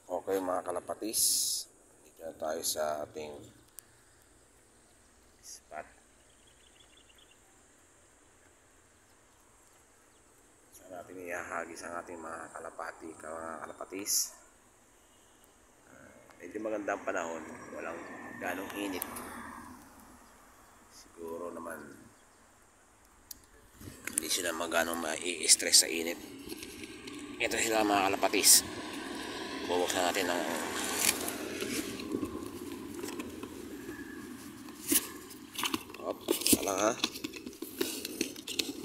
Okay mga kalapatis, dito na tayo sa ating spot. Saan natin ihahagis ang ating mga kalapatis. Medyo maganda ang panahon, walang ganong init. Siguro naman hindi sila magano mai-stress sa init. Ito sila mga kalapatis. Bubuksan natin ng lang ha.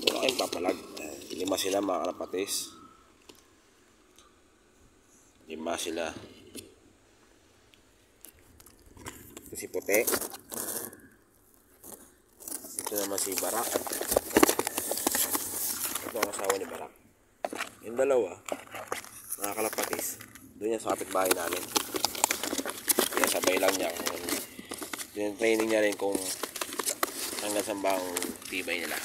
Wala kayong papalag. 5 sila mga kalapatis. 5 sila. Ito si Puti. Ito naman si Barak. Ito ang asawa ni Barak. Yung dalawa mga kalapatis, doon yan sa kapitbahay namin. Kaya sabay lang niya. Yung training niya rin kung hanggang saan ba ang tibay nila.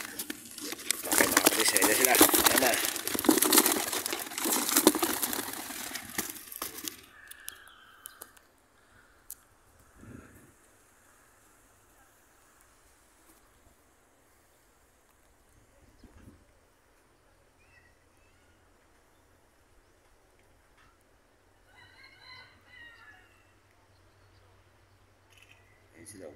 Okay mga kalapatis, ayan sila. Ayan na. Ayan sila.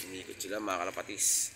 Umikot sila mga kalapatis.